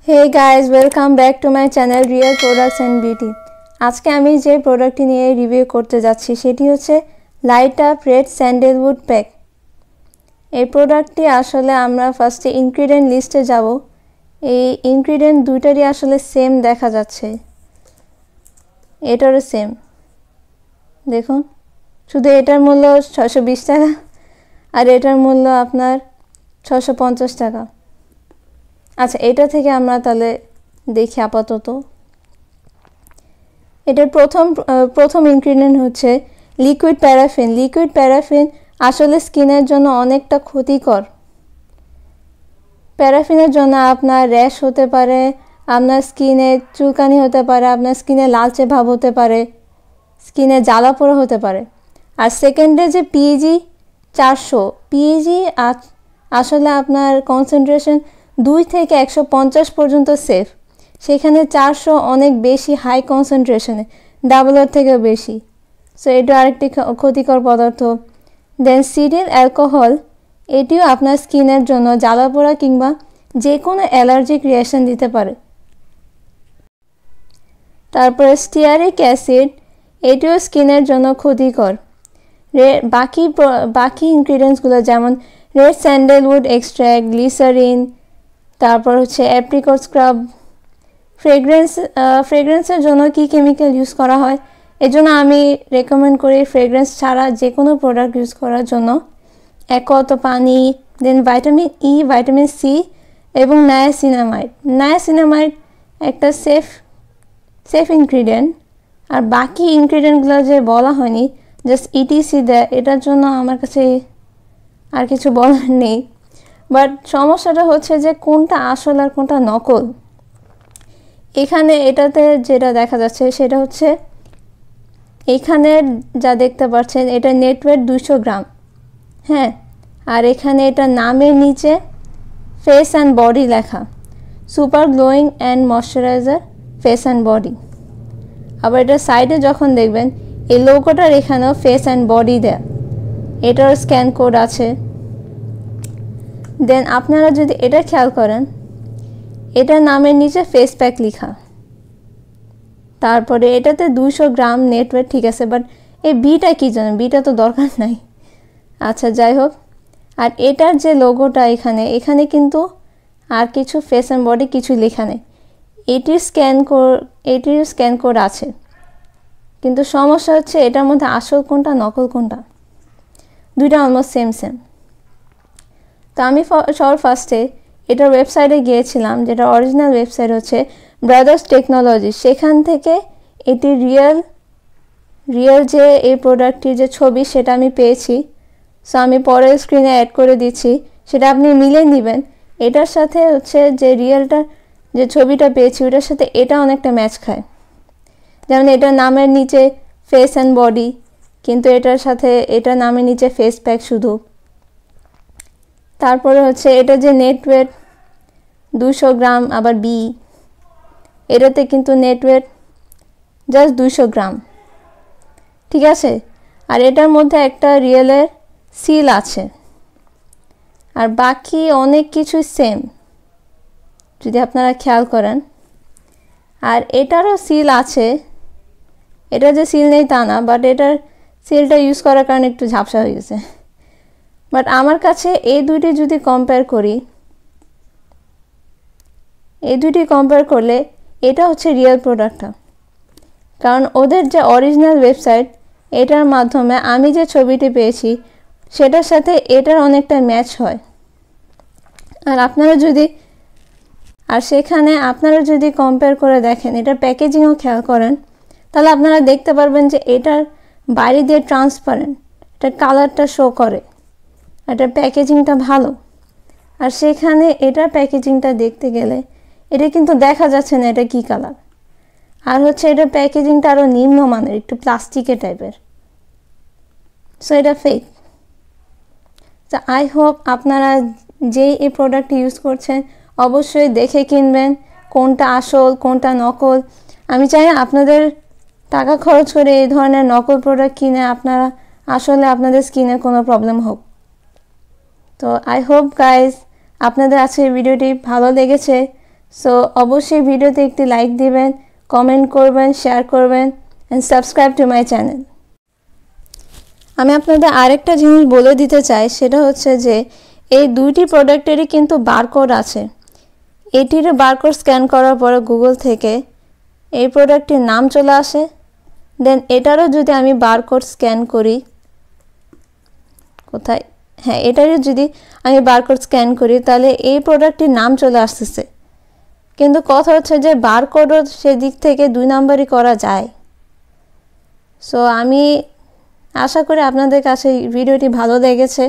Hey guys, welcome back to my channel Real Products and Beauty. আজকে আমি যে প্রোডাক্টটি নিয়ে রিভিউ করতে যাচ্ছি সেটি হচ্ছে light up red sandalwood pack. এই প্রোডাক্টটি আসলে আমরা ফার্স্টে ইনগ্রেডিয়েন্ট লিস্টে যাব। এই ইনগ্রেডিয়েন্ট দুইটারই আসলে সেম দেখা যাচ্ছে, এটারও সেম। দেখুন, শুধু এটার মূল্য 620 টাকা আর এটার মূল্য আপনার 650 টাকা। আচ্ছা, এটা থেকে আমরা তাহলে দেখি আপাতত। এটার প্রথম ইনগ্রেডিয়েন্ট হচ্ছে লিকুইড প্যারাফিন। লিকুইড প্যারাফিন আসলে স্কিনের জন্য অনেকটা ক্ষতিকর। প্যারাফিনের জন্য আপনার র্যাশ হতে পারে, আপনার স্কিনে চুলকানি হতে পারে, আপনার স্কিনে লালচে ভাব হতে পারে, স্কিনে জ্বালা পোড়া হতে পারে। আর সেকেন্ডে যে পিএজি 400 পিএজি আসলে আপনার কনসেন্ট্রেশন 2 থেকে 150 পর্যন্ত সেফ। সেখানে 400 অনেক বেশি হাই কনসেন্ট্রেশনে, ডাবলের থেকেও বেশি। সো এটা আরেকটি ক্ষতিকর পদার্থ। দেন সিরিল অ্যালকোহল, এটিও আপনার স্কিনের জন্য জ্বালা পোড়া কিংবা যে কোনো অ্যালার্জিক রিয়াকশন দিতে পারে। তারপরে স্টিয়ারিক অ্যাসিড, এটিও স্কিনের জন্য ক্ষতিকর। বাকি ইনগ্রিডিয়েন্টসগুলো যেমন রেড স্যান্ডেলউড এক্সট্র্যাক্ট, গ্লিসারিন, তারপর হচ্ছে অ্যাপ্রিকট স্ক্রাব। ফ্রেগ্রেন্সের জন্য কি কেমিক্যাল ইউজ করা হয়, এজন্য আমি রেকমেন্ড করি ফ্রেগ্রেন্স ছাড়া যে কোনো প্রোডাক্ট ইউজ করার জন্য একত পানি, দেন ভাইটামিন ই, ভাইটামিন সি এবং নায়াসিনামাইড। নায়াসিনামাইড একটা সেফ ইনগ্রিডিয়েন্ট। আর বাকি ইনগ্রিডিয়েন্টগুলো যে বলা হয়নি, জাস্ট ইটিসি দেয়, এটার জন্য আমার কাছে আর কিছু বলার নেই। বাট সমস্যাটা হচ্ছে যে কোনটা আসল আর কোনটা নকল। এখানে এটাতে যেটা দেখা যাচ্ছে সেটা হচ্ছে এখানে যা দেখতে পাচ্ছেন এটা নেট ওয়েট 200 গ্রাম। হ্যাঁ, আর এখানে এটা নামের নিচে ফেস অ্যান্ড বডি লেখা, super glowing and moisturiser face and body. আবার এটা সাইডে যখন দেখবেন এই লোগোটার এখানেও ফেস অ্যান্ড বডি দেয়া, এটার স্ক্যান কোড আছে। দেন আপনারা যদি এটা খেয়াল করেন, এটার নামের নিচে ফেস প্যাক লেখা। তারপরে এটাতে 200 গ্রাম নেট ওয়েট, ঠিক আছে, বাট এই বিটা কী জন্য, বিটা তো দরকার নাই। আচ্ছা, যাই হোক। আর এটার যে লোগোটা এখানে কিন্তু আর কিছু ফেস অ্যান্ড বডি কিছু লেখা নেই। এটির স্ক্যান কোড আছে, কিন্তু সমস্যা হচ্ছে এটার মধ্যে আসল কোনটা নকল কোনটা, দুইটা অলমোস্ট সেম। তো আমি সবার ফার্স্টে এটার ওয়েবসাইটে গিয়েছিলাম, যেটা অরিজিনাল ওয়েবসাইট হচ্ছে ব্রাদার্স টেকনোলজি। সেখান থেকে এটি রিয়েল যে এই প্রোডাক্টটির যে ছবি সেটা আমি পেয়েছি। সো আমি পরের স্ক্রিনে অ্যাড করে দিচ্ছি, সেটা আপনি মিলে নেবেন। এটার সাথে হচ্ছে যে রিয়েলটার যে ছবিটা পেয়েছি ওটার সাথে এটা অনেকটা ম্যাচ খায়। যেমন এটার নামের নিচে ফেস অ্যান্ড বডি, কিন্তু এটার সাথে এটা নামের নিচে ফেস প্যাক শুধু। তারপরে হচ্ছে এটা যে নেট ওয়েট 200 গ্রাম, আবার বি এটাতে কিন্তু নেট ওয়েট জাস্ট 200 গ্রাম, ঠিক আছে। আর এটার মধ্যে একটা রিয়েলের সিল আছে, আর বাকি অনেক কিছু সেম যদি আপনারা খেয়াল করেন। আর এটারও সিল আছে, এটা যে সিল নেই তা না, বাট এটার সিলটা ইউজ করার কারণে একটু ঝাপসা হয়ে গেছে। বাট আমার কাছে এই দুইটি যদি কম্পেয়ার করলে এটা হচ্ছে রিয়েল প্রোডাক্টটা। কারণ ওদের যে অরিজিনাল ওয়েবসাইট, এটার মাধ্যমে আমি যে ছবিটি পেয়েছি সেটার সাথে এটার অনেকটা ম্যাচ হয়। আর সেখানে আপনারা যদি কম্পেয়ার করে দেখেন, এটার প্যাকেজিংও খেয়াল করেন, তাহলে আপনারা দেখতে পারবেন যে এটার বাইরে দিয়ে ট্রান্সপারেন্ট, এটার কালারটা শো করে, এটার প্যাকেজিংটা ভালো। আর সেখানে এটার প্যাকেজিংটা দেখতে গেলে এটা কিন্তু দেখা যাচ্ছে না এটা কী কালার। আর হচ্ছে এটার প্যাকেজিংটা আরও নিম্নমানের, একটু প্লাস্টিকের টাইপের। সো এটা ফেক। তো আই হোপ আপনারা যেই এই প্রোডাক্টটি ইউজ করছেন অবশ্যই দেখে কিনবেন কোনটা আসল কোনটা নকল। আমি চাই আপনাদের টাকা খরচ করে এই ধরনের নকল প্রোডাক্ট কিনে আপনারা আসলে আপনাদের স্কিনে কোনো প্রবলেম হোক। তো আই হোপ গাইজ আপনাদের আজকের ভিডিওটি ভালো লেগেছে। সো অবশ্যই ভিডিওতে একটি লাইক দিবেন, কমেন্ট করবেন, শেয়ার করবেন and subscribe to my channel. আমি আপনাদের আরেকটা জিনিস বলে দিতে চাই, সেটা হচ্ছে যে এই দুইটি প্রোডাক্টেরই কিন্তু বারকোড আছে। এটির বারকোড স্ক্যান করার পরে গুগল থেকে এই প্রোডাক্টটির নাম চলে আসে। দেন এটারও যদি আমি বারকোড স্ক্যান করি, কোথায়, হ্যাঁ, এটারও যদি আমি বারকোড স্ক্যান করি তাহলে এই প্রোডাক্টটির নাম চলে আসতেছে। কিন্তু কথা হচ্ছে যে বারকোডও সেদিক থেকে 2 নাম্বারই করা যায়। সো আমি আশা করি আপনাদের কাছে ভিডিওটি ভালো লেগেছে।